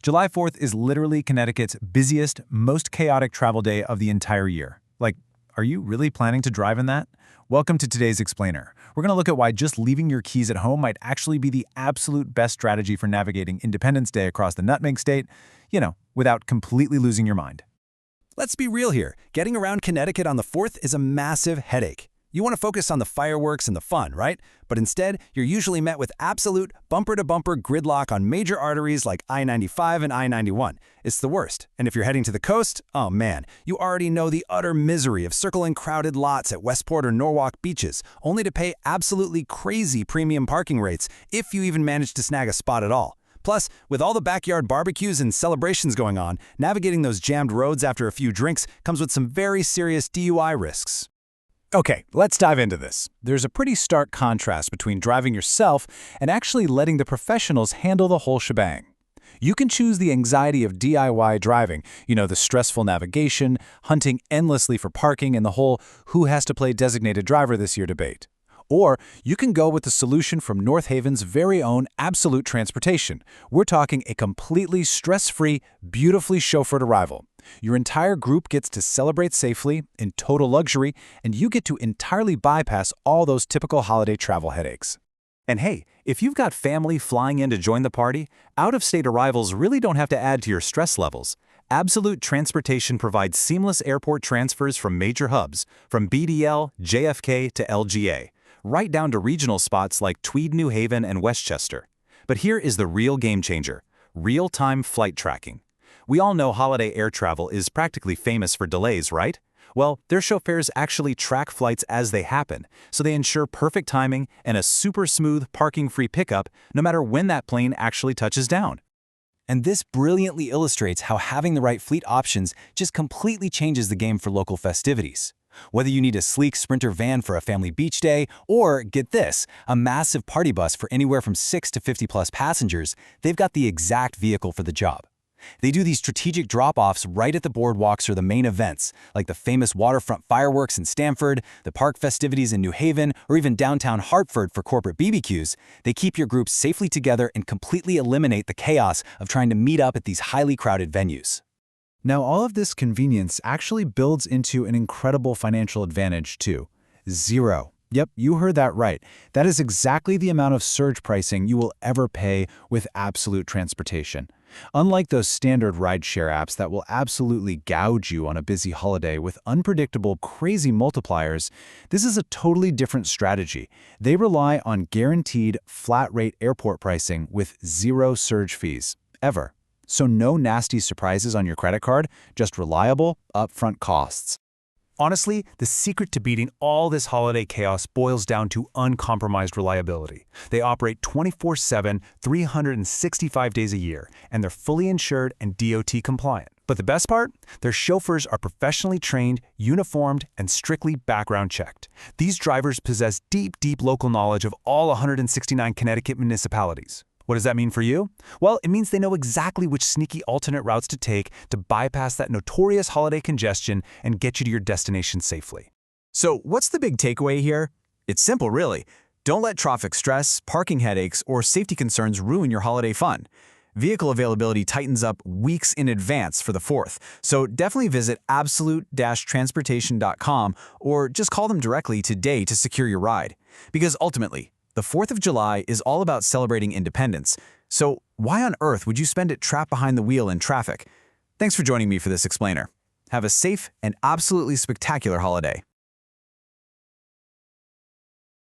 July 4th is literally Connecticut's busiest, most chaotic travel day of the entire year. Like, are you really planning to drive in that? Welcome to today's Explainer. We're going to look at why just leaving your keys at home might actually be the absolute best strategy for navigating Independence Day across the Nutmeg State, without completely losing your mind. Let's be real here. Getting around Connecticut on the 4th is a massive headache. You want to focus on the fireworks and the fun, right? But instead, you're usually met with absolute bumper-to-bumper gridlock on major arteries like I-95 and I-91. It's the worst. And if you're heading to the coast, oh man, you already know the utter misery of circling crowded lots at Westport or Norwalk beaches, only to pay absolutely crazy premium parking rates if you even manage to snag a spot at all. Plus, with all the backyard barbecues and celebrations going on, navigating those jammed roads after a few drinks comes with some very serious DUI risks. Okay, let's dive into this. There's a pretty stark contrast between driving yourself and actually letting the professionals handle the whole shebang. You can choose the anxiety of DIY driving, the stressful navigation, hunting endlessly for parking, and the whole who has to play designated driver this year debate. Or you can go with the solution from North Haven's very own Absolute Transportation. We're talking a completely stress-free, beautifully chauffeured arrival. Your entire group gets to celebrate safely, in total luxury, and you get to entirely bypass all those typical holiday travel headaches. And hey, if you've got family flying in to join the party, out-of-state arrivals really don't have to add to your stress levels. Absolute Transportation provides seamless airport transfers from major hubs, from BDL, JFK to LGA, right down to regional spots like Tweed, New Haven, and Westchester. But here is the real game changer: real-time flight tracking. We all know holiday air travel is practically famous for delays, right? Well, their chauffeurs actually track flights as they happen, so they ensure perfect timing and a super smooth parking-free pickup no matter when that plane actually touches down. And this brilliantly illustrates how having the right fleet options just completely changes the game for local festivities. Whether you need a sleek Sprinter van for a family beach day, or, get this, a massive party bus for anywhere from 6 to 50-plus passengers, they've got the exact vehicle for the job. They do these strategic drop-offs right at the boardwalks or the main events, like the famous waterfront fireworks in Stamford, the park festivities in New Haven, or even downtown Hartford for corporate BBQs. They keep your group safely together and completely eliminate the chaos of trying to meet up at these highly crowded venues. Now, all of this convenience actually builds into an incredible financial advantage, too. Zero. Yep, you heard that right. That is exactly the amount of surge pricing you will ever pay with Absolute Transportation. Unlike those standard rideshare apps that will absolutely gouge you on a busy holiday with unpredictable, crazy multipliers, this is a totally different strategy. They rely on guaranteed, flat-rate airport pricing with zero surge fees, ever. So no nasty surprises on your credit card, just reliable, upfront costs. Honestly, the secret to beating all this holiday chaos boils down to uncompromised reliability. They operate 24/7, 365 days a year, and they're fully insured and DOT compliant. But the best part? Their chauffeurs are professionally trained, uniformed, and strictly background checked. These drivers possess deep local knowledge of all 169 Connecticut municipalities. What does that mean for you? Well, it means they know exactly which sneaky alternate routes to take to bypass that notorious holiday congestion and get you to your destination safely. So, what's the big takeaway here? It's simple, really. Don't let traffic stress, parking headaches, or safety concerns ruin your holiday fun. Vehicle availability tightens up weeks in advance for the 4th, so definitely visit absolute-transportation.com or just call them directly today to secure your ride. Because ultimately, the 4th of July is all about celebrating independence, so why on earth would you spend it trapped behind the wheel in traffic? Thanks for joining me for this explainer. Have a safe and absolutely spectacular holiday.